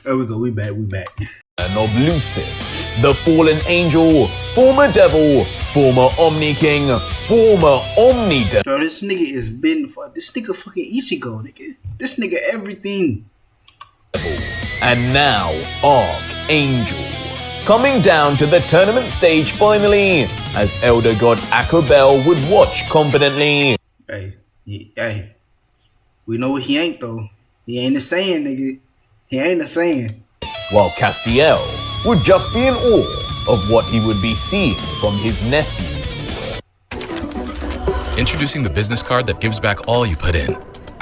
There we go. We back. Of Lucifer, the fallen angel, former devil, former Omni King, former Omni Devil. Yo, this nigga is been for this nigga fucking Ichigo, nigga. This nigga everything. And now Archangel, coming down to the tournament stage finally, as Elder God Akubel would watch confidently. Hey, we know what he ain't though. He ain't the Saiyan, nigga. He ain't the Saiyan. While Castiel would just be in awe of what he would be seeing from his nephew. Introducing the business card that gives back all you put in.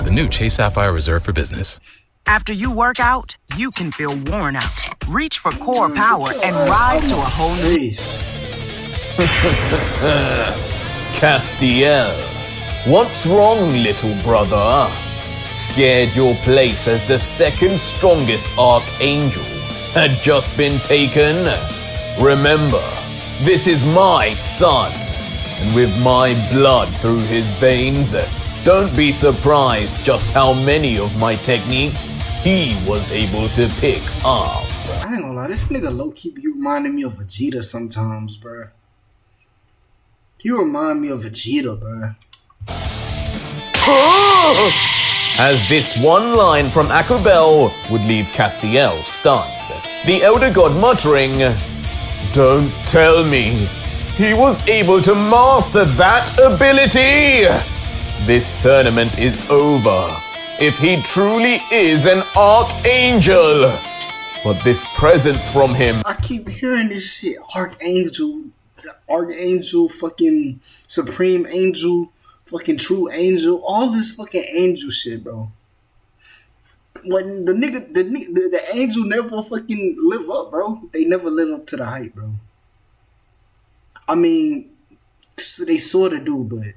The new Chase Sapphire Reserve for Business. After you work out, you can feel worn out. Reach for core power and rise to a whole new... Castiel, what's wrong, little brother? Scared your place as the second strongest Archangel had just been taken? Remember, this is my son, and with my blood through his veins, don't be surprised just how many of my techniques he was able to pick up. I ain't gonna lie, this nigga low-key be reminding me of Vegeta sometimes, bruh. He remind me of Vegeta, bruh. As this one line from Akubel would leave Castiel stunned, the Elder God muttering, "Don't tell me he was able to master that ability! This tournament is over if he truly is an Archangel. But this presence from him..." I keep hearing this shit. Archangel, fucking Supreme Angel, fucking True Angel, all this fucking angel shit, bro. When the angel never fucking live up, bro. They never live up to the hype, bro. I mean, they sort of do, but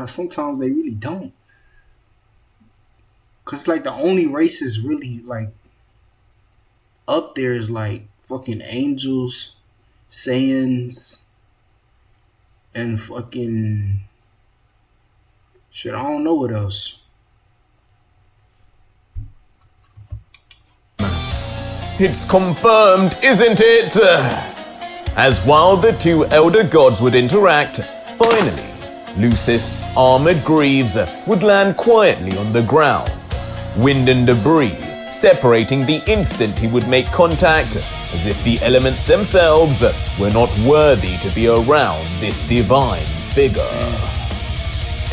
sometimes they really don't. Cause like the only races really like up there is like fucking angels, Saiyans, and fucking shit. I don't know what else. It's confirmed, isn't it? As while the two Elder Gods would interact, finally, Lucifer's armored greaves would land quietly on the ground, wind and debris separating the instant he would make contact, as if the elements themselves were not worthy to be around this divine figure.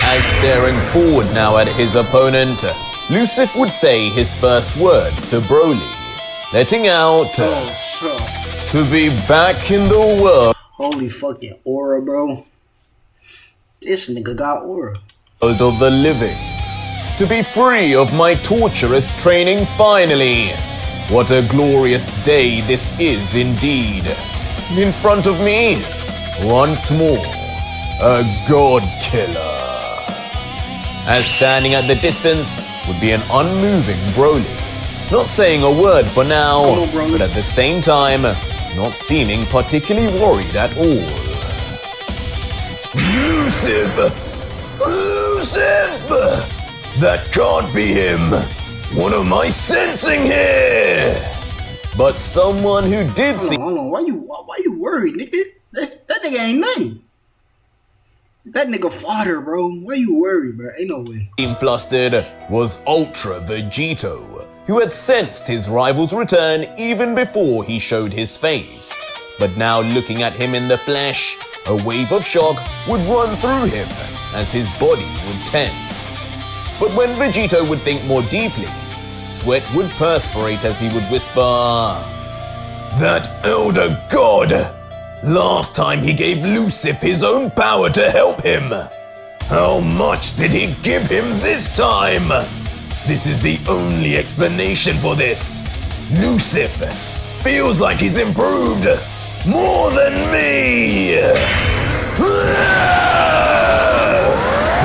As staring forward now at his opponent, Lucifer would say his first words to Broly, letting out to be back in the world. Holy fucking aura, bro. This nigga got aura. Of the living. To be free of my torturous training finally. What a glorious day this is indeed. In front of me, once more, a god killer. As standing at the distance would be an unmoving Broly. Not saying a word for now, but at the same time, not seeming particularly worried at all. Lucifer! That can't be him! What am I sensing here? But someone who did see... Hold on. Why you worried, nigga? That nigga ain't nothing. That nigga fodder, bro. Why you worried, bro? Ain't no way. Team flustered was Ultra Vegito, who had sensed his rival's return even before he showed his face. But now looking at him in the flesh, a wave of shock would run through him as his body would tense. But when Vegito would think more deeply, sweat would perspirate as he would whisper, "That Elder God! Last time he gave Lucifer his own power to help him. How much did he give him this time? This is the only explanation for this. Lucifer feels like he's improved more than me.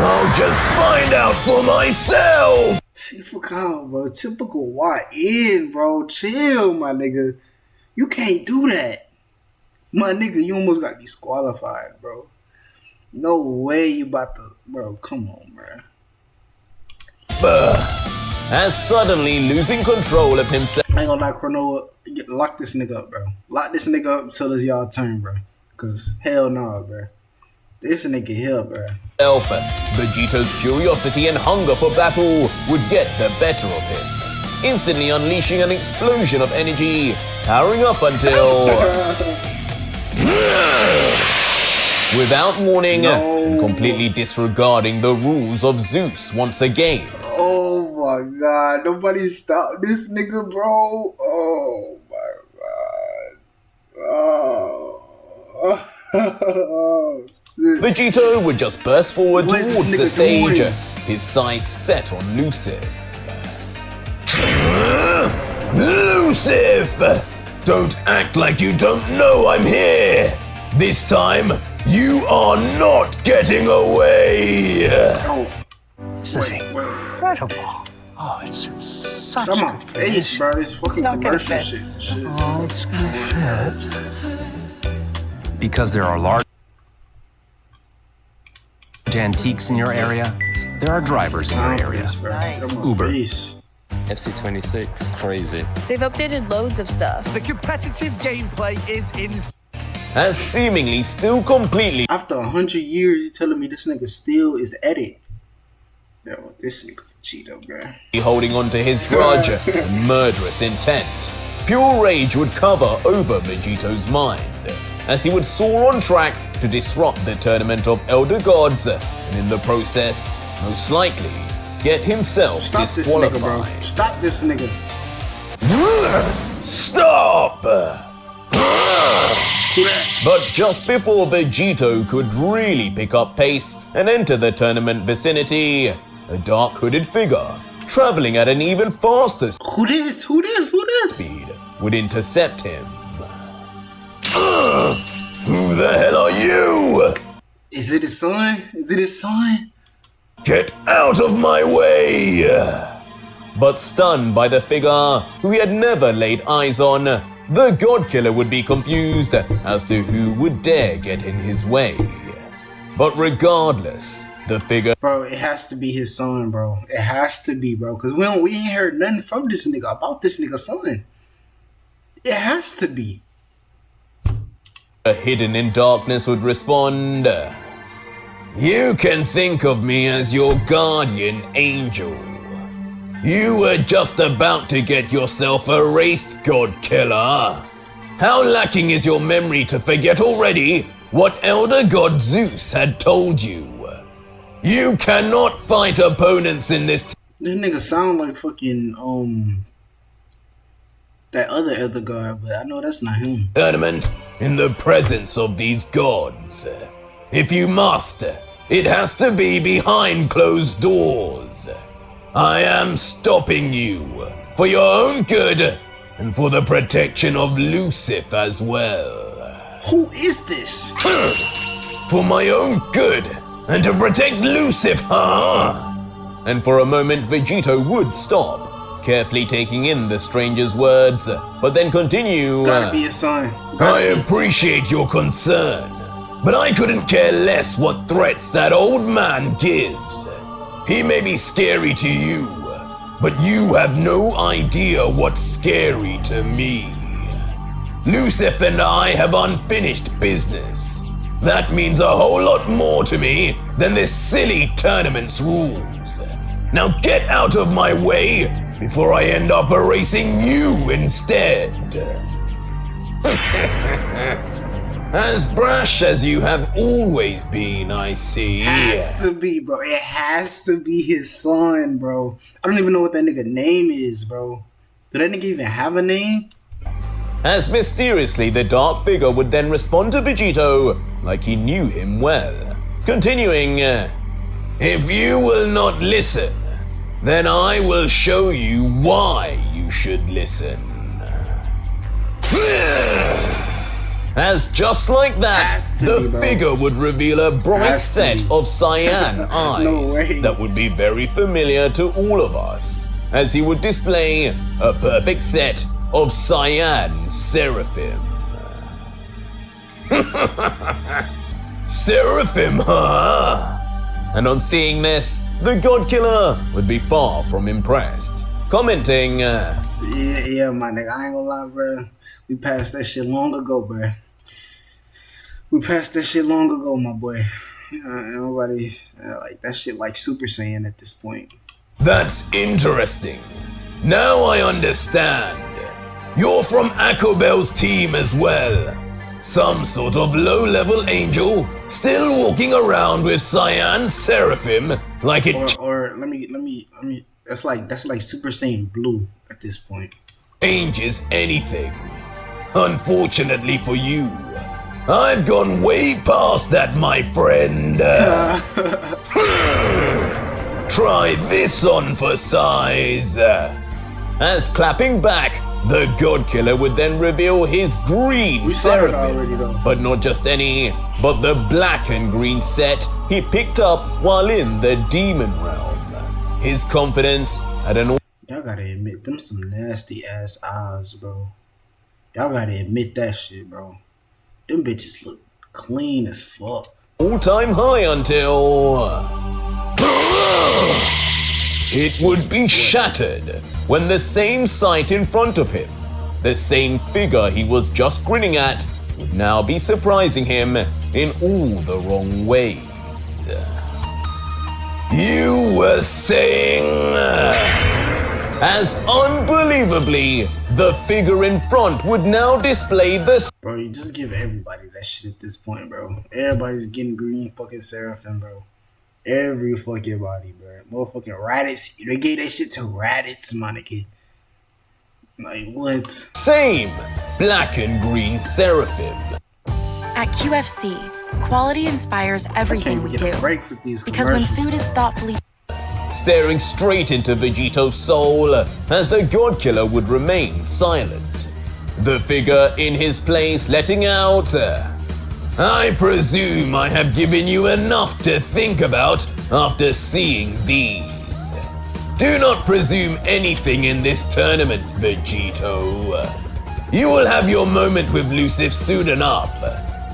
I'll just find out for myself." See, fuck out, bro. Typical YN, bro. Chill, my nigga. You can't do that. My nigga, you almost got disqualified, bro. No way you about to... Bro, come on, bro. As suddenly losing control of himself... I ain't gonna lie, Chrono, lock this nigga up, bro. Lock this nigga up till it's y'all turn, bro. Cause hell no, bro. This nigga here, bro. Vegito's curiosity and hunger for battle would get the better of him, instantly unleashing an explosion of energy, powering up until... without warning, and completely disregarding the rules of Zeus once again. Oh my god, nobody stop this nigga, bro. Oh my god. Oh. Vegito would just burst forward What is towards this the nigga stage, doing? his sights set on Lucif. Lucif! Don't act like you don't know I'm here! This time, you are not getting away! Oh, This is incredible. Oh, it's in such come on, good face, condition. bro. This fucking not gonna commercial fit. shit. Oh, it's gonna fit. Because there are large antiques in your area, there are drivers in your area. Nice. Come on, Uber. face. FC26, crazy. They've updated loads of stuff. The competitive gameplay is insane. As seemingly still completely After 100 years, you telling me this nigga still is at it? Yo, this nigga Vegito, bro. holding on to his grudge and murderous intent. Pure rage would cover over Vegito's mind, as he would soar on track to disrupt the tournament of Elder Gods, and in the process, most likely, get himself Stop this nigga, bro. disqualified. Stop this nigga. Stop! But just before Vegito could really pick up pace and enter the tournament vicinity, a dark hooded figure, traveling at an even faster Who this? Who this? Who this? speed, would intercept him. Who the hell are you? Is it his son? Is it his son? Get out of my way! But stunned by the figure who he had never laid eyes on, the God Killer would be confused as to who would dare get in his way. But regardless, the figure Bro, it has to be his son, bro. It has to be, bro. Cause we ain't heard nothing from this nigga about this nigga's son. It has to be. hidden in darkness would respond, "You can think of me as your guardian angel. You were just about to get yourself erased, God Killer. How lacking is your memory to forget already what Elder God Zeus had told you? You cannot fight opponents in this This nigga sound like fucking that other guy, but I know that's not him. tournament in the presence of these gods. If you must, it has to be behind closed doors. I am stopping you for your own good and for the protection of Lucif as well. Who is this? For my own good and to protect Lucif, huh?" And for a moment, Vegito would stop, carefully taking in the stranger's words, but then continue. Gotta be his son. I appreciate your concern, but I couldn't care less what threats that old man gives. He may be scary to you, but you have no idea what's scary to me. Lucif and I have unfinished business. That means a whole lot more to me than this silly tournament's rules. Now get out of my way before I end up erasing you instead. As brash as you have always been, I see. Has to be, bro. It has to be his son, bro. I don't even know what that nigga name is, bro. Do that nigga even have a name? As mysteriously the dark figure would then respond to Vegito like he knew him well. Continuing, "If you will not listen, then I will show you why you should listen." As just like that, Has to the be, bro. figure would reveal a bright Has to set be. of cyan eyes way. that would be very familiar to all of us, as he would display a perfect set of cyan seraphim. Seraphim, huh? And on seeing this, the God Killer would be far from impressed, commenting, Yeah, my nigga. I ain't gonna lie, bro. We passed that shit long ago, bro. We passed that shit long ago, my boy. Nobody like that shit like Super Saiyan at this point. That's interesting. Now I understand. You're from Akobel's team as well. Some sort of low-level angel still walking around with cyan seraphim like it Or let me. That's like Super Saiyan Blue at this point. changes anything. Unfortunately for you, I've gone way past that, my friend. Try this on for size. As clapping back, the God Killer would then reveal his green seraphim. Already, but not just any, but the black and green set he picked up while in the demon realm. His confidence at an Y'all gotta admit, them some nasty ass eyes, bro. Y'all gotta admit that shit, bro. Them bitches look clean as fuck. all-time high until it would be shattered when the same sight in front of him, the same figure he was just grinning at, would now be surprising him in all the wrong ways. You were saying, as unbelievably, the figure in front would now display the Bro, you just give everybody that shit at this point, bro. Everybody's getting green fucking seraphim, bro. Every fucking body, bro. Motherfucking Raditz. They gave that shit to Raditz, my nigga. Like, what? same black and green seraphim. At QFC, quality inspires everything we Get do. a break with these Because when commercials. food is thoughtfully Staring straight into Vegito's soul as the God Killer would remain silent. The figure in his place letting out, I presume I have given you enough to think about after seeing these. Do not presume anything in this tournament, Vegito. You will have your moment with Lucifer soon enough,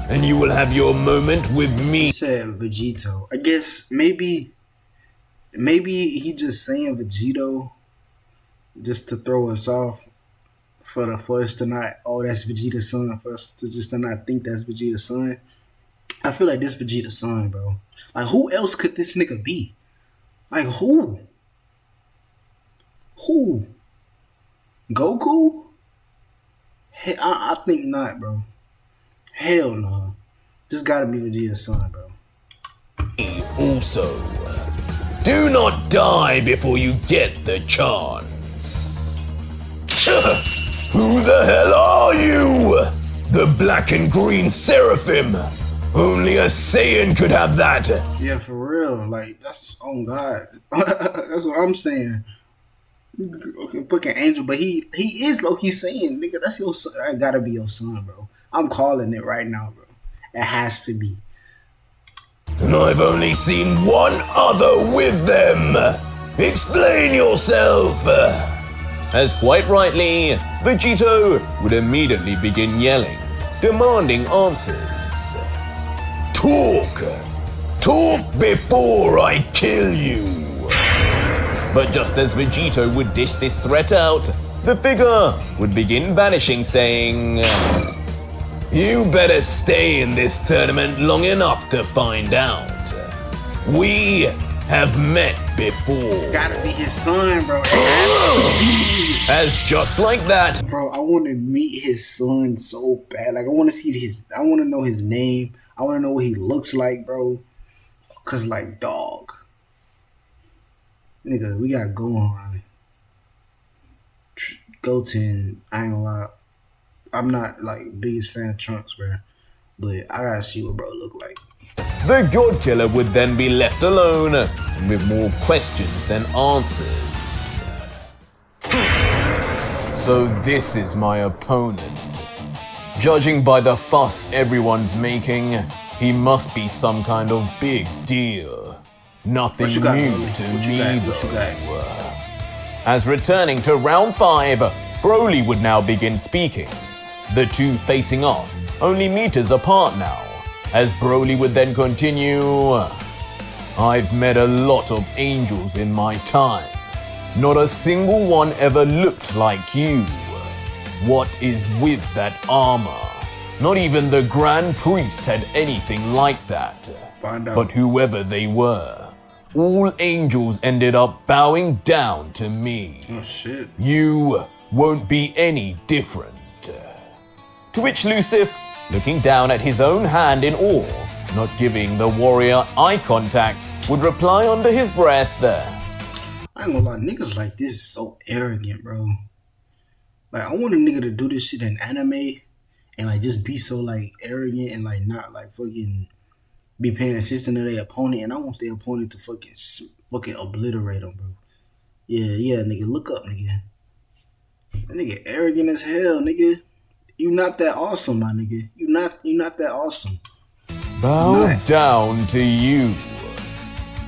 and you will have your moment with me. Said Vegito. I guess maybe he just saying Vegito just to throw us off for us to not, oh, that's Vegeta's son, for us to just to not think that's Vegeta's son. I feel like this Vegeta's son, bro. Like, who else could this nigga be? Like, who? Who? Goku? Hey, I think not, bro. Hell no. This gotta be Vegeta's son, bro. Also, do not die before you get the chance. Who the hell are you? The black and green seraphim. Only a Saiyan could have that. Yeah, for real. Like, that's, oh God. That's what I'm saying. Okay, fucking angel, but he is low-key saying, nigga, that's your son. That gotta be your son, bro. I'm calling it right now, bro. It has to be. And I've only seen one other with them. Explain yourself. As quite rightly, Vegito would immediately begin yelling, demanding answers. Talk! Talk before I kill you! But just as Vegito would dish this threat out, the figure would begin vanishing, saying, you better stay in this tournament long enough to find out. We have met before. Gotta be his son, bro. It has to be. As just like that, Bro, I want to meet his son so bad. Like, I want to see I want to know his name. I want to know what he looks like, bro. Cause, like, dog. Nigga, we got Gohan. Goten, I ain't gonna lie. I'm not, like, biggest fan of Trunks, bro. But I gotta see what bro look like. the God Killer would then be left alone with more questions than answers. So this is my opponent. Judging by the fuss everyone's making, he must be some kind of big deal. Nothing What you got, new Broly? to What you me got? What you though. As returning to round 5, Broly would now begin speaking. The two facing off, only meters apart now, as Broly would then continue, I've met a lot of angels in my time, not a single one ever looked like you. What is with that armor? Not even the Grand Priest had anything like that. But whoever they were, all angels ended up bowing down to me. Oh shit. You won't be any different. To which Lucif, looking down at his own hand in awe, not giving the warrior eye contact, would reply under his breath, I ain't gonna lie, niggas like this is so arrogant, bro. Like, I want a nigga to do this shit in anime and like just be so like arrogant and like not like fucking be paying attention to their opponent, and I want their opponent to fucking obliterate them, bro. Yeah, nigga, look up, nigga. That nigga arrogant as hell, nigga. You not that awesome, my nigga. You not that awesome. Bow down to you.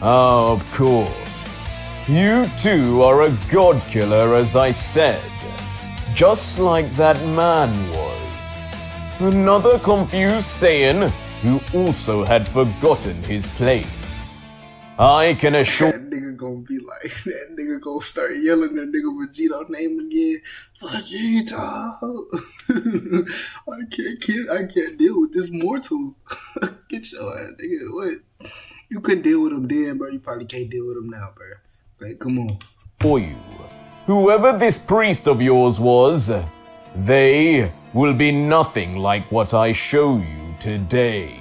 Of course. You too are a god killer, as I said. Just like that man was. Another confused Saiyan who also had forgotten his place. I can assure... That nigga gonna be like, that nigga gonna start yelling that nigga Vegito name again. Vegito! I can't deal with this mortal. Get your ass, nigga. What? You couldn't deal with him then, bro. You probably can't deal with him now, bro. Like, come on. For you, whoever this priest of yours was, they will be nothing like what I show you today.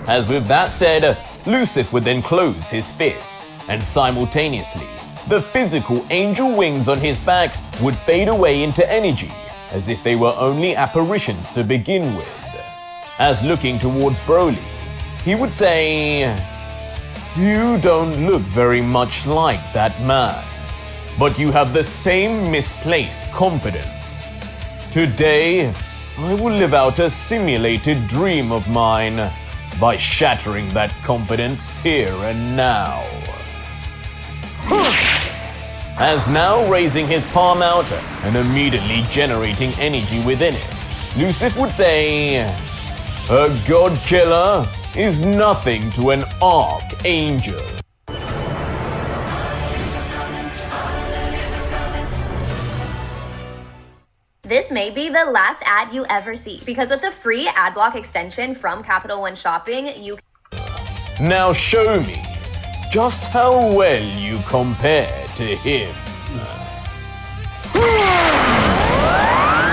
As with that said, Lucif would then close his fist, and simultaneously, the physical angel wings on his back would fade away into energy, as if they were only apparitions to begin with. As looking towards Broly, he would say, "You don't look very much like that man, but you have the same misplaced confidence. Today, I will live out a simulated dream of mine by shattering that confidence here and now." As now raising his palm out and immediately generating energy within it, Lucif would say, "A god killer is nothing to an archangel." This may be the last ad you ever see, because with the free ad block extension from Capital One Shopping, you Now show me just how well you compare to him.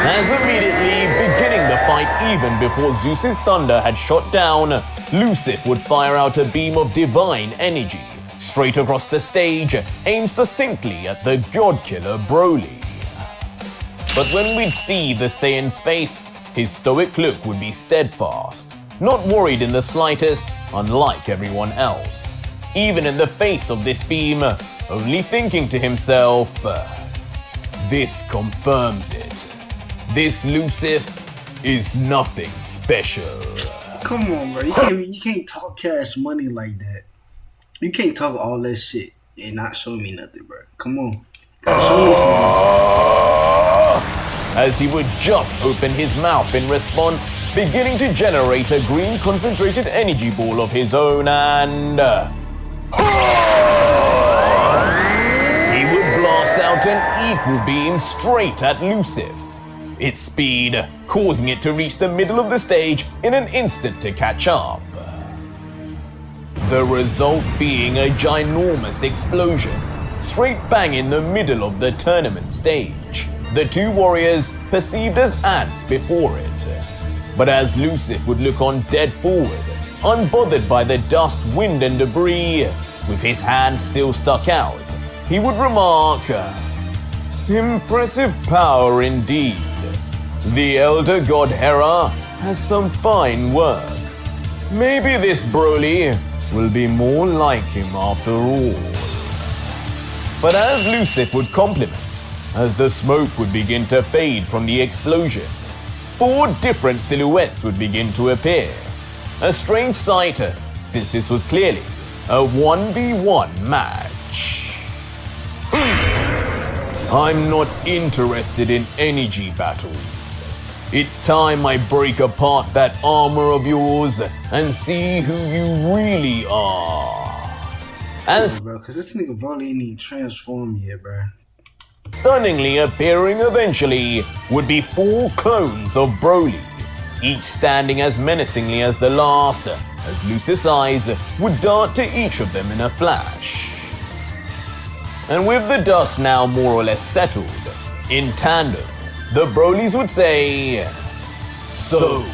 As immediately beginning the fight even before Zeus's thunder had shot down, Lucif would fire out a beam of divine energy straight across the stage, aimed succinctly at the god killer Broly. But when we'd see the Saiyan's face, his stoic look would be steadfast, not worried in the slightest, unlike everyone else. Even in the face of this beam, only thinking to himself, "This confirms it. This Lucif is nothing special." Come on, bro. You can't talk cash money like that. You can't talk all that shit and not show me nothing, bro. Come on. Gotta show me something. As he would just open his mouth in response, beginning to generate a green concentrated energy ball of his own, and he would blast out an equal beam straight at Lucif, its speed causing it to reach the middle of the stage in an instant to catch up. The result being a ginormous explosion, straight bang in the middle of the tournament stage. The two warriors perceived as ants before it. But as Lucif would look on dead forward, unbothered by the dust, wind and debris, with his hand still stuck out, he would remark, "Impressive power indeed. The elder god Hera has some fine work. Maybe this Broly will be more like him after all." But as Lucif would compliment, as the smoke would begin to fade from the explosion, 4 different silhouettes would begin to appear. A strange sight, since this was clearly a 1v1 match. I'm not interested in energy battles. It's time I break apart that armor of yours and see who you really are. As bro, because this nigga Broly ain't even transformed yet, bro. stunningly appearing eventually would be 4 clones of Broly, each standing as menacingly as the last, as Lucifer's eyes would dart to each of them in a flash. And with the dust now more or less settled, in tandem, the Brolys would say, "So,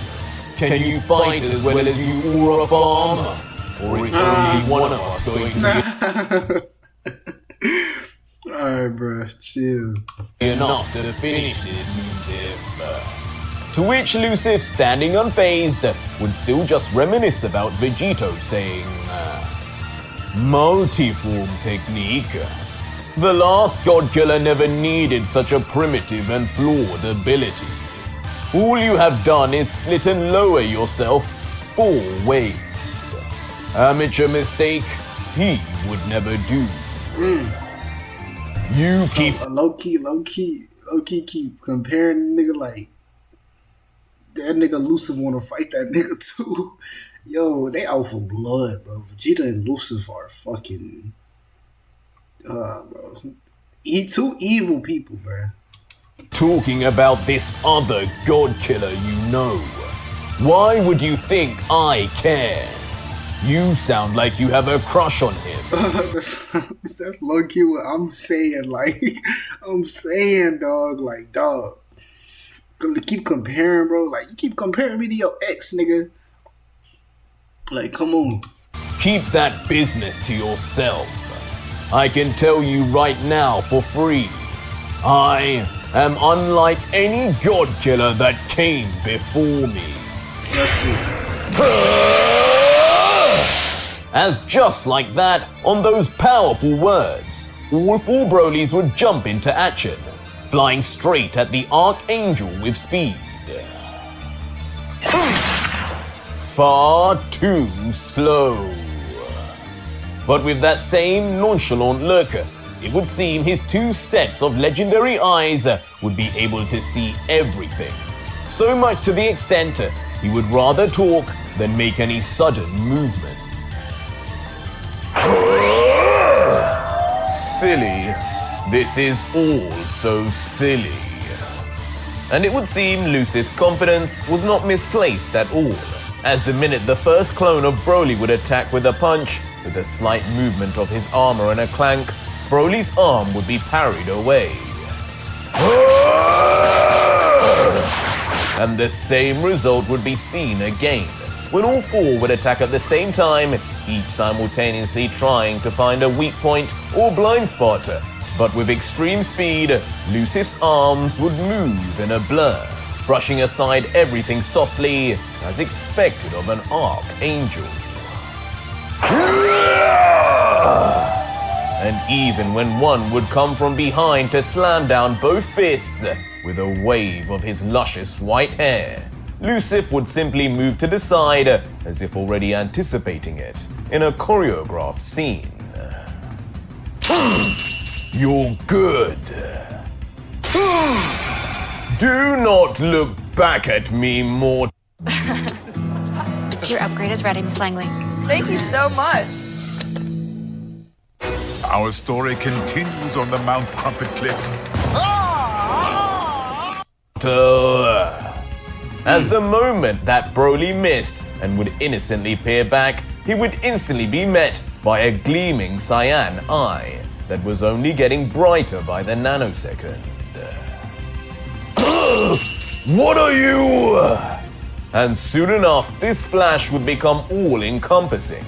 can you fight as well as you or a farmer? Or is only one of us going to be Alright, bro, chill. enough to finish this, Lucifer?" To which Lucifer, standing unfazed, would still just reminisce about Vegito saying, "Multiform technique. The last god killer never needed such a primitive and flawed ability. All you have done is split and lower yourself 4 ways. Amateur mistake he would never do. You So, keep low key keep comparing nigga like that nigga Lucifer wanna fight that nigga too. Yo, they out for blood, bro. Vegeta and Lucifer are fucking bro. Two evil people, bro. talking about this other god killer you know. Why would you think I care? You sound like you have a crush on him." That's low key what I'm saying. Like, I'm saying, dog. Like, dog. Keep comparing, bro. Like, you keep comparing me to your ex, nigga. Like, come on. Keep that business to yourself. I can tell you right now for free, I am unlike any god killer that came before me. Let's see. As just like that, on those powerful words, all 4 Brolys would jump into action, flying straight at the Archangel with speed. Far too slow. But with that same nonchalant look, it would seem his 2 sets of legendary eyes would be able to see everything. So much to the extent he would rather talk than make any sudden movements. Silly. This is all so silly. And it would seem Lucifer's confidence was not misplaced at all, as the minute the first clone of Broly would attack with a punch, with a slight movement of his armor and a clank, Broly's arm would be parried away. And the same result would be seen again, when all 4 would attack at the same time, each simultaneously trying to find a weak point or blind spot. But with extreme speed, Lucifer's arms would move in a blur, brushing aside everything softly, as expected of an archangel. And even when one would come from behind to slam down both fists with a wave of his luscious white hair, Lucifer would simply move to the side as if already anticipating it in a choreographed scene. You're good. Do not look back at me more. Your upgrade is ready, Miss Langley. Thank you so much. Our story continues on the Mount Crumpet Cliffs. As the moment that Broly missed and would innocently peer back, he would instantly be met by a gleaming cyan eye that was only getting brighter by the nanosecond. What are you? And soon enough, this flash would become all-encompassing,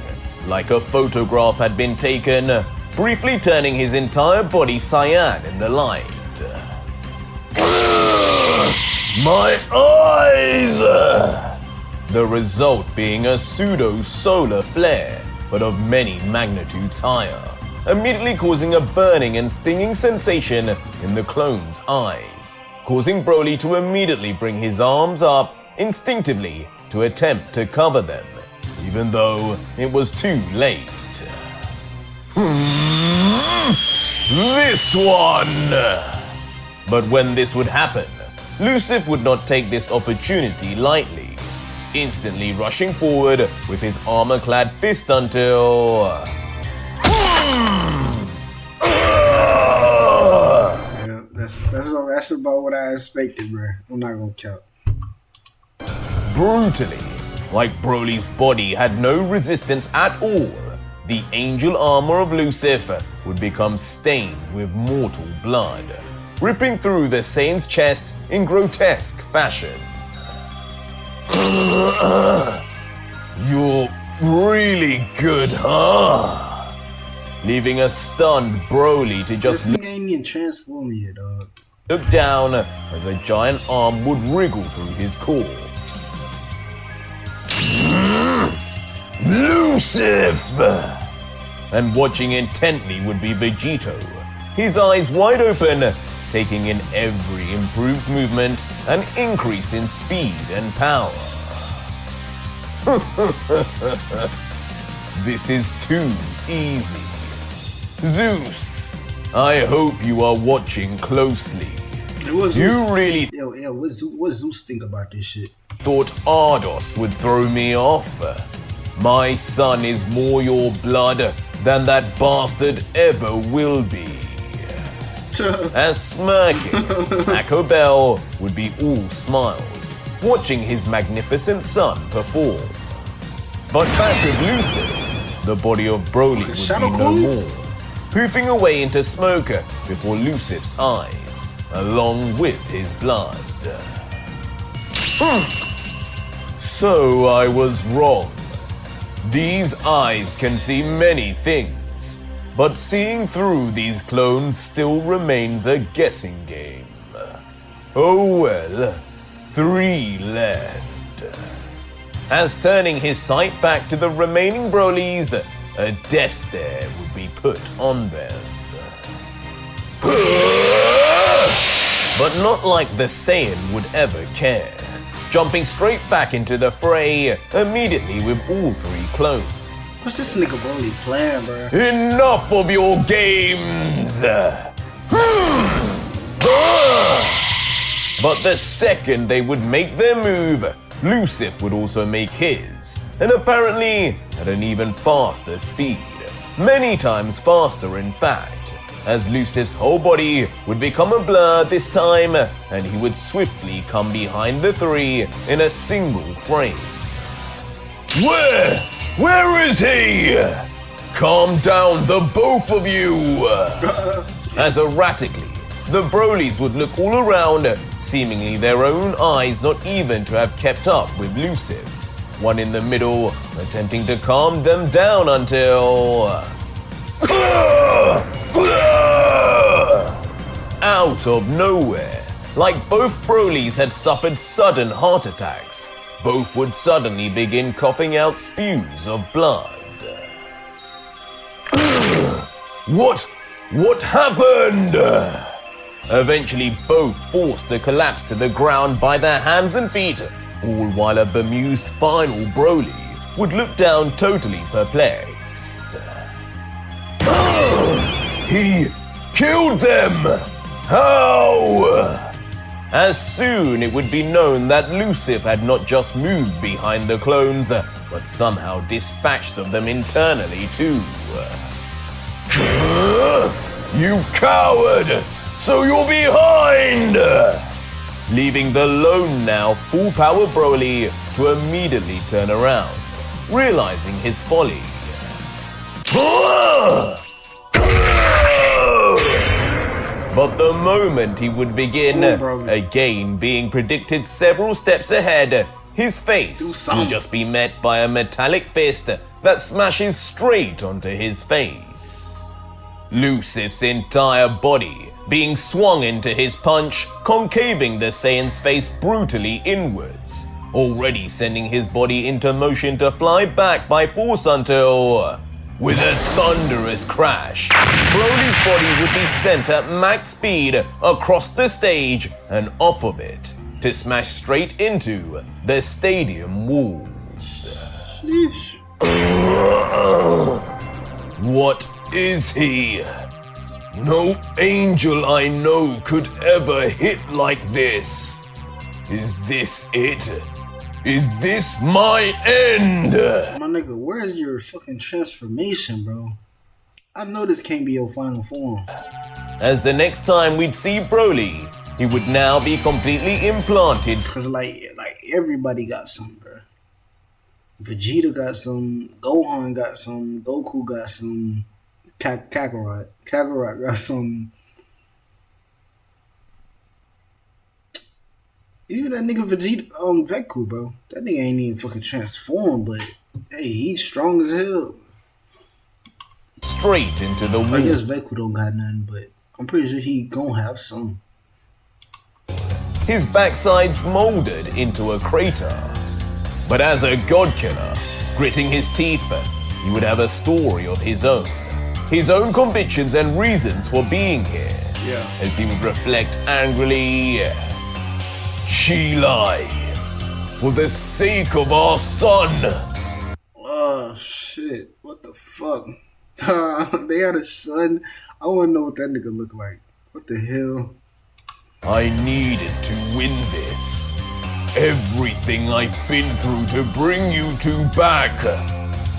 like a photograph had been taken, briefly turning his entire body cyan in the light. My eyes! The result being a pseudo-solar flare, but of many magnitudes higher, immediately causing a burning and stinging sensation in the clone's eyes, causing Broly to immediately bring his arms up instinctively to attempt to cover them, even though it was too late. This one! But when this would happen, Lucifer would not take this opportunity lightly, instantly rushing forward with his armor-clad fist until... That's about what I expected, bro. I'm not gonna count. Brutally, like Broly's body had no resistance at all, the angel armor of Lucifer would become stained with mortal blood, ripping through the Saiyan's chest in grotesque fashion. You're really good, huh? Leaving a stunned Broly to just ain't even transformed yet, dog. Look down as a giant arm would wriggle through his corpse. Lucifer! And watching intently would be Vegito, his eyes wide open, taking in every improved movement and increase in speed and power. This is too easy. Zeus, I hope you are watching closely. You really what Zeus think about this shit? Thought Ardos would throw me off? My son is more your blood than that bastard ever will be. As smirking, Echo Bell would be all smiles, watching his magnificent son perform. But back with Lucif, the body of Broly would be no more, poofing away into smoke before Lucif's eyes, along with his blood. So I was wrong. These eyes can see many things, but seeing through these clones still remains a guessing game. Oh well, 3 left. As turning his sight back to the remaining Brolys, a death stare would be put on them. But not like the Saiyan would ever care, jumping straight back into the fray immediately with all 3 clones. What's this nigga Broly playing, bro? Enough of your games! But the second they would make their move, Lucif would also make his, and apparently at an even faster speed. Many times faster, in fact, as Lucif's whole body would become a blur this time, and he would swiftly come behind the 3 in a single frame. Where is he? Calm down, the both of you! As erratically, the Brolys would look all around, seemingly their own eyes not even to have kept up with Lucif. One in the middle, attempting to calm them down until... Out of nowhere, like both Brolys had suffered sudden heart attacks, both would suddenly begin coughing out spews of blood. What happened? Eventually both forced to collapse to the ground by their hands and feet, all while a bemused final Broly would look down totally perplexed. He killed them! How? As soon it would be known that Lucif had not just moved behind the clones, but somehow dispatched of them internally too. You coward! So you're behind! Leaving the lone now full-power Broly to immediately turn around, realizing his folly. But the moment he would begin, again being predicted several steps ahead, his face will just be met by a metallic fist that smashes straight onto his face. Lucif's entire body being swung into his punch, concaving the Saiyan's face brutally inwards, already sending his body into motion to fly back by force until... With a thunderous crash, Broly's body would be sent at max speed across the stage and off of it to smash straight into the stadium walls. What is he? No angel I know could ever hit like this. Is this it? Is this my end? My nigga, where's your fucking transformation, bro? I know this can't be your final form. As the next time we'd see Broly, he would now be completely implanted. Cause like everybody got some, bro. Vegeta got some, Gohan got some, Goku got some, Kakarot got some. Even that nigga Vegeta, Veku, bro. That nigga ain't even fucking transformed, but hey, he's strong as hell. Straight into the womb. I guess Veku don't got nothing, but I'm pretty sure he gonna have some. His backside's molded into a crater. But as a god killer, gritting his teeth, he would have a story of his own convictions and reasons for being here. Yeah. As he would reflect angrily, she lied for the sake of our son. Oh shit! What the fuck? They had a son. I want to know what that nigga look like. What the hell? I needed to win this. Everything I've been through to bring you two back.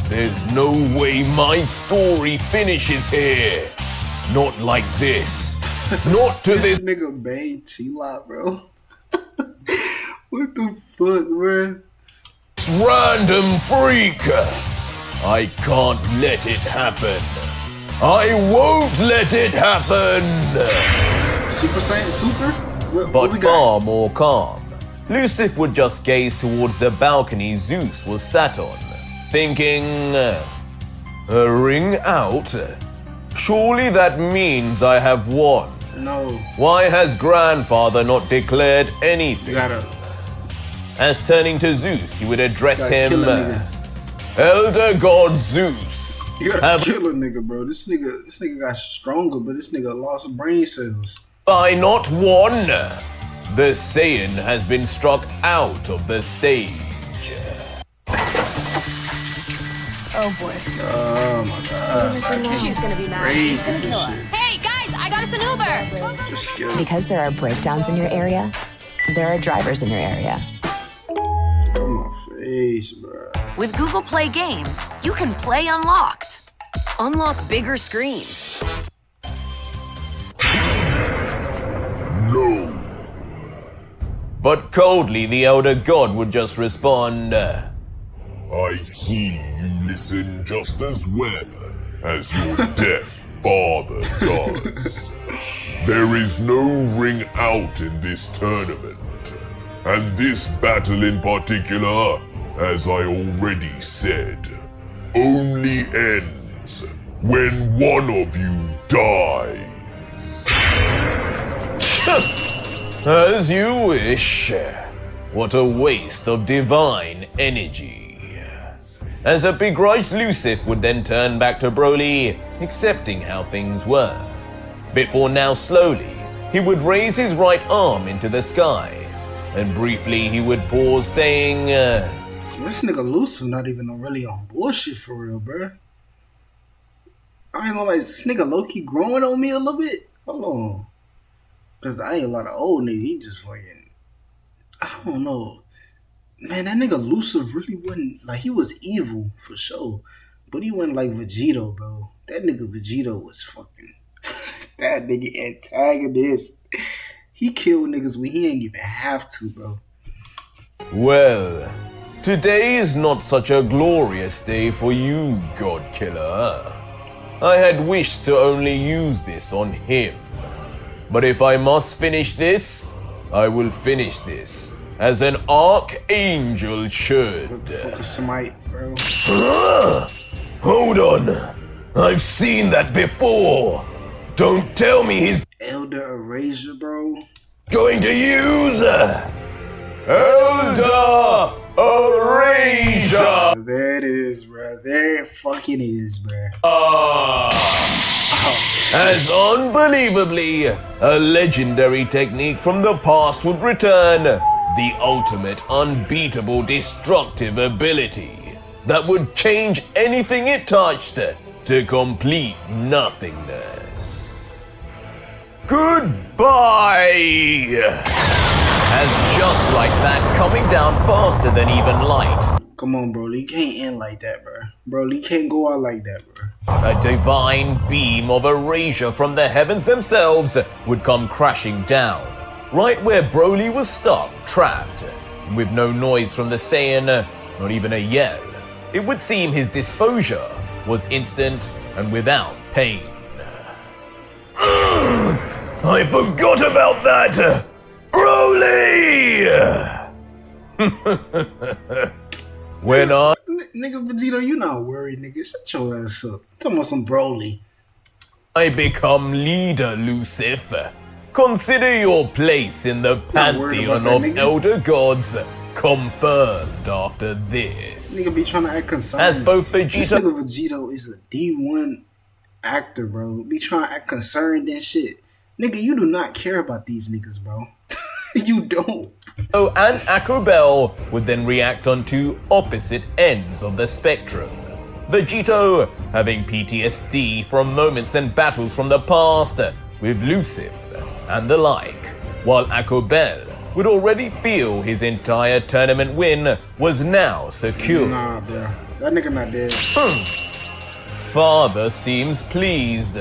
There's no way my story finishes here. Not like this. Not to this nigga Bane, chill out, bro. What the fuck, bro? Random freak. I can't let it happen. I won't let it happen. Super Saiyan Super? But far more calm, Lucif would just gaze towards the balcony Zeus was sat on, thinking, a ring out? Surely that means I have won. No. Why has grandfather not declared anything? As turning to Zeus, he would address him, Elder God Zeus. You gotta kill a nigga, bro. This nigga got stronger, but this nigga lost brain cells. By not one, the Saiyan has been struck out of the stage. Oh boy. Oh my god. She's gonna be mad. She's gonna kill us. Hey guys, I got us an Uber. Because there are breakdowns in your area, there are drivers in your area. Oh my face, bro. With Google Play Games, you can play unlocked. Unlock bigger screens. No. But coldly, the Elder God would just respond, I see you listen just as well as your deaf father does. There is no ring out in this tournament. And this battle in particular, as I already said, only ends when one of you dies. As you wish. What a waste of divine energy. As a begrudged Lucif would then turn back to Broly, accepting how things were. Before now slowly, he would raise his right arm into the sky, and briefly he would pause saying, this nigga Lucif not even really on bullshit for real, bro. I ain't gonna lie, this nigga low-key growing on me a little bit? Hold on. Cause I ain't a lot of old niggas, he just fucking, I don't know. Man, that nigga Lucif really wasn't, like, he was evil for sure. But he wasn't like Vegito, bro. That nigga Vegito was fucking, that nigga antagonist. He killed niggas when he ain't even have to, bro. Well, today is not such a glorious day for you, God Killer. I had wished to only use this on him. But if I must finish this, I will finish this, as an archangel should. What the fuck is Smite, bro? Hold on. I've seen that before. Don't tell me he's Elder Erasure, bro. going to use Elder Erasure. There it is, bro. There it fucking is, bro. As unbelievably, a legendary technique from the past would return, the ultimate unbeatable destructive ability that would change anything it touched to complete nothingness. Goodbye! As just like that, coming down faster than even light. Come on, bro. You can't end like that, bro. Bro, you can't go out like that, bro. A divine beam of erasure from the heavens themselves would come crashing down, right where Broly was stuck, trapped. With no noise from the Saiyan, not even a yell. It would seem his disposure was instant and without pain. I forgot about that! Broly! When Nigga, Vegito, you not worried, nigga. Shut your ass up. Talking about some Broly. I become leader, Lucifer. Consider your place in the pantheon of elder gods confirmed after this. Nigga be trying to act concerned. As both Vegito... This nigga Vegito is a D1 actor, bro. Be trying to act concerned and shit. Nigga, you do not care about these niggas, bro. You don't. Oh, and Akobel would then react on two opposite ends of the spectrum. Vegito having PTSD from moments and battles from the past with Lucifer and the like, while Akobel would already feel his entire tournament win was now secure. Nah, bro. That nigga not dead. Father seems pleased.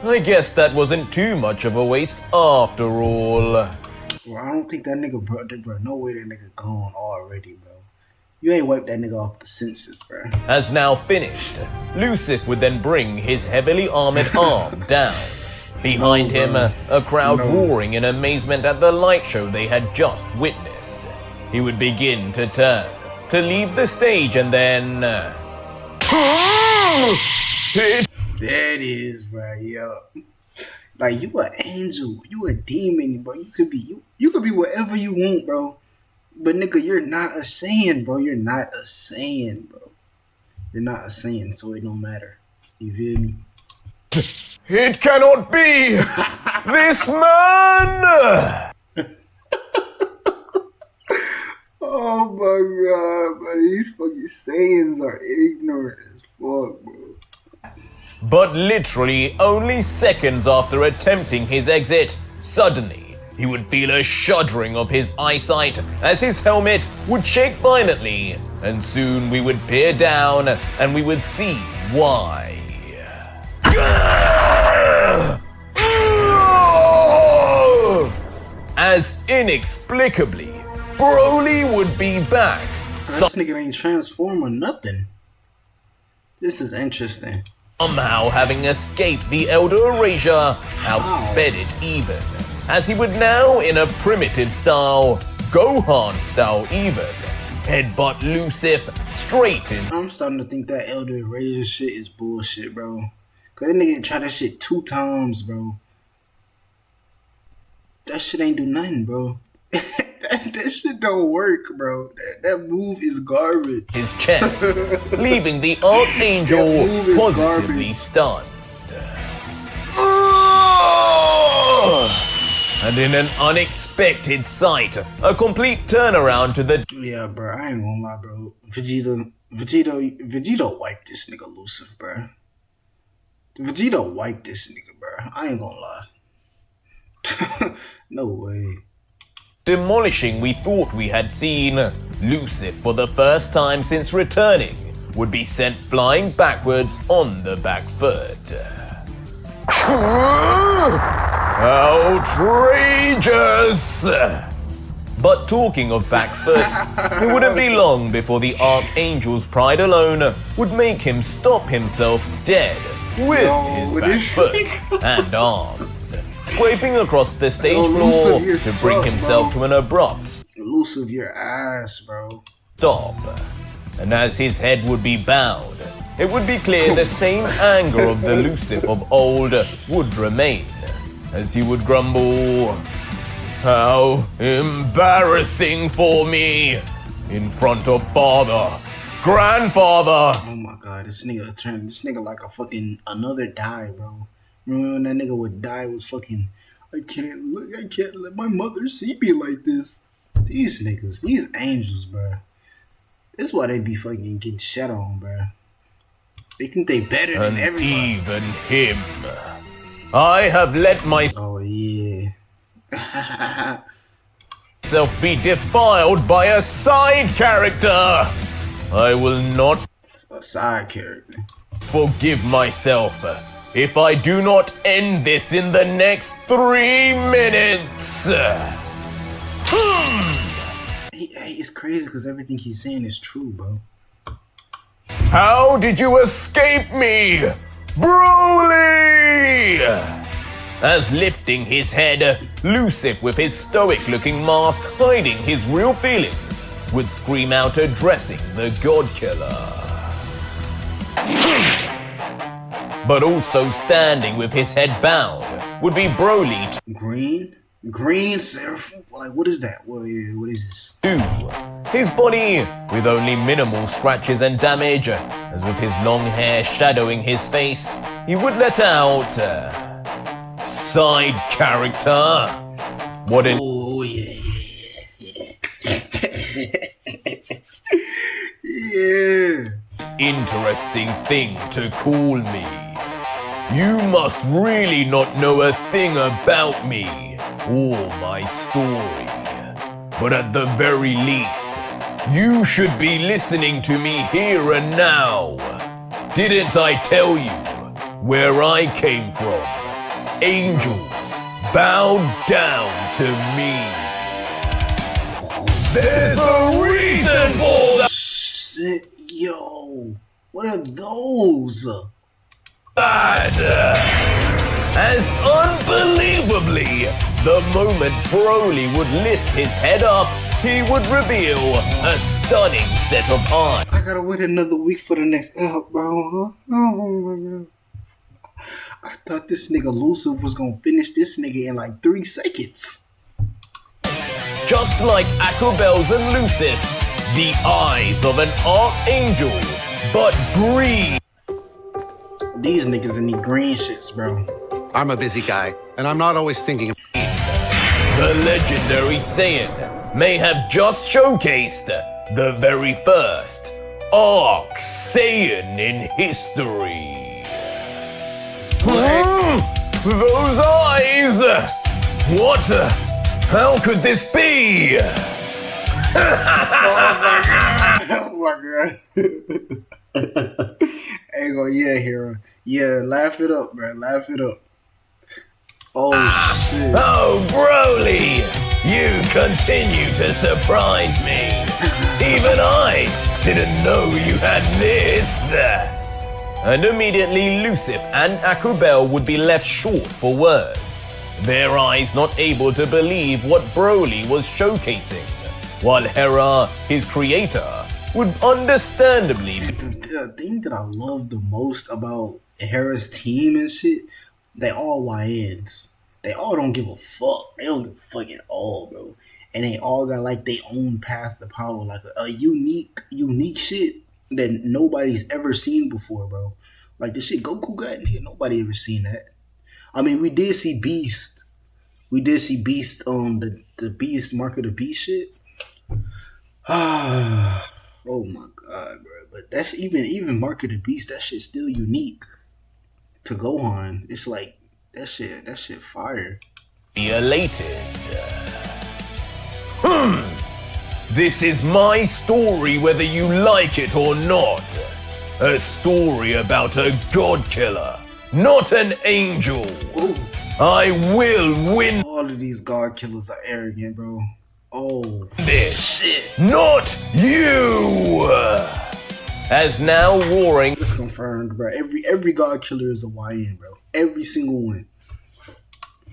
I guess that wasn't too much of a waste after all. Well, I don't think that nigga, bro, no way that nigga gone already, bro. You ain't wiped that nigga off the senses, bro. As now finished, Lucifer would then bring his heavily armored arm down. Behind him, a crowd roaring in amazement at the light show they had just witnessed. He would begin to turn, to leave the stage and then... There it is, bro, yo. Like, you an angel, you a demon, bro. You could be whatever you want, bro. But nigga, you're not a Saiyan, bro. You're not a Saiyan, bro. You're not a Saiyan, so it don't matter. You feel me? It cannot be! This man! Oh my god, bro. These fucking Saiyans are ignorant as fuck, bro. But literally only seconds after attempting his exit, suddenly he would feel a shuddering of his eyesight as his helmet would shake violently, and soon we would peer down and we would see why. As inexplicably, Broly would be back. This nigga ain't transformed or nothing. This is interesting. Somehow having escaped the Elder Erasure, outsped it even, as he would now, in a primitive style, Gohan style even, headbutt Lucifer straight in. I'm starting to think that Elder Erasure shit is bullshit, bro. Cause that nigga tried that shit 2 times, bro. That shit ain't do nothing, bro. That shit don't work, bro. That move is garbage. His chest, leaving the Archangel positively stunned. And in an unexpected sight, a complete turnaround to the... Yeah, bro, I ain't gonna lie, bro. Vegito wiped this nigga Lucifer, bro. Vegito wiped this nigga, bro. I ain't gonna lie. No way. Demolishing we thought we had seen, Lucifer for the first time since returning would be sent flying backwards on the back foot. Outrageous! But talking of back foot, it wouldn't be long before the Archangel's pride alone would make him stop himself dead with his back foot and arms, scraping across the stage floor to bring himself to an abrupt Lucifer, your ass, bro. Stop. And as his head would be bowed, it would be clear the same anger of the Lucifer of old would remain, as he would grumble, "How embarrassing for me in front of father, grandfather." Oh my god, this nigga like a fucking another die, bro. Remember when that nigga would die was fucking, I can't let my mother see me like this. These niggas, these angels, bro. This is why they be fucking getting shit on, bro. They think they better than everybody. Even him. I have let myself be defiled by a side character. I will not a side character. Forgive myself if I do not end this in the next 3 minutes. It's crazy because everything he's saying is true, bro. How did you escape me, Broly? As lifting his head, Lucif, with his stoic-looking mask hiding his real feelings, would scream out addressing the God Killer. But also standing with his head bowed would be Broly. Green Seraphim? Like, what is that? What is this? 2. His body with only minimal scratches and damage, as with his long hair shadowing his face, he would let out side character. What an interesting thing to call me. You must really not know a thing about me or my story. But at the very least, you should be listening to me here and now. Didn't I tell you where I came from? Angels bowed down to me. There's a reason for that. Shit, yo, what are those? As unbelievably, the moment Broly would lift his head up, he would reveal a stunning set of eyes. I gotta wait another week for the next app, bro. Oh my god. I thought this nigga Lucif was gonna finish this nigga in like 3 seconds. Just like Akubel's and Lucif's, the eyes of an archangel, but green. These niggas in the green shits, bro. I'm a busy guy, and I'm not always thinking of... The legendary Saiyan may have just showcased the very first Arc Saiyan in history. Those eyes! What? How could this be? Oh my god. Hey, go, yeah, hero. Yeah, laugh it up, bro. Laugh it up. Oh, shit. Oh, Broly! You continue to surprise me. Even I didn't know you had this. And immediately Lucif and Akubel would be left short for words, their eyes not able to believe what Broly was showcasing, while Hera, his creator, would understandably be... The thing that I love the most about Hera's team and shit, they all YNs. They all don't give a fuck. They don't give a fuck at all, bro. And they all got like their own path to power, like a unique shit that nobody's ever seen before, bro. Like the shit Goku got, nigga, nobody ever seen that. I mean, we did see Beast. We did see Beast, the Beast, Mark of the Beast shit. Oh my god, bro. But that's even Mark of the Beast, that shit's still unique to go on. It's like that shit fire. Be elated. This is my story whether you like it or not. A story about a god killer, not an angel. Ooh. I will win. All of these god killers are arrogant, bro. Oh, this shit. Not you. As now roaring. It's confirmed, bro. Every god killer is a YN, bro. Every single one.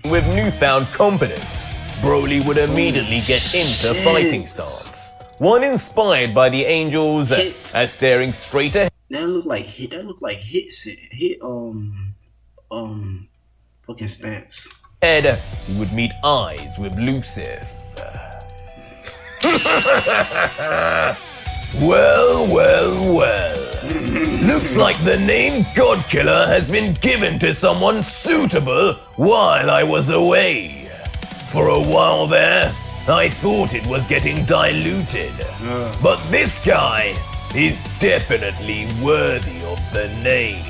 With newfound confidence, Broly would immediately get into fighting stance. One inspired by the angels, as staring straight ahead. That looked like fucking stance. He would meet eyes with Lucif. Well. Looks like the name God Killer has been given to someone suitable while I was away. For a while there, I thought it was getting diluted. But this guy is definitely worthy of the name.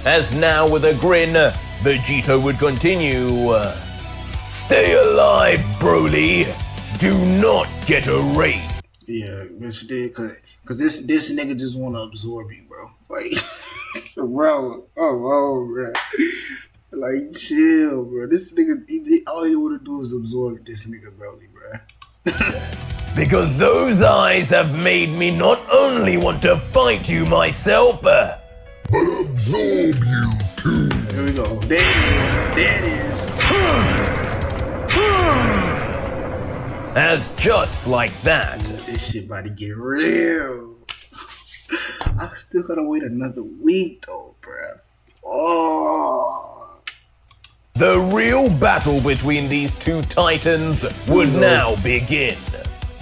As now with a grin, Vegito would continue. Stay alive, Broly. Do not get erased. Yeah, bitch did, cause this nigga just wanna absorb you, bro. Like, bro, bro. Like, chill, bro. This nigga, all he wanna do is absorb this nigga, Broly, bro. Because those eyes have made me not only want to fight you myself, but absorb you too. Here we go. There it is. As just like that. This shit about to get real. I still gotta wait another week though, bruh. Oh. The real battle between these two titans would now begin.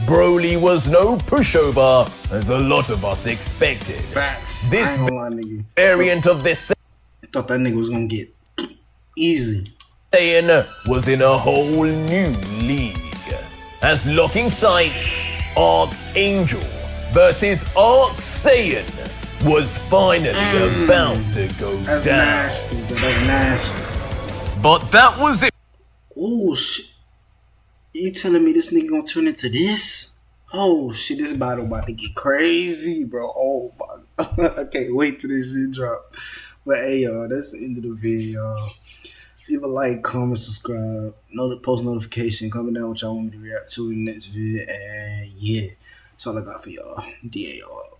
Broly was no pushover, as a lot of us expected. Facts. This variant of this I thought that nigga was gonna get easy. Saiyan was in a whole new league. As locking sights, Archangel versus Arc Saiyan was finally about to go That's down. Nasty, but that's nasty. But that was it. Oh shit! You telling me this nigga gonna turn into this? Oh shit! This battle about to get crazy, bro. Oh my god! I can't wait till this shit drop. But hey, y'all, that's the end of the video. Leave a like, comment, subscribe, post notification, comment down what y'all want me to react to in the next video, and yeah, that's all I got for y'all. DAO.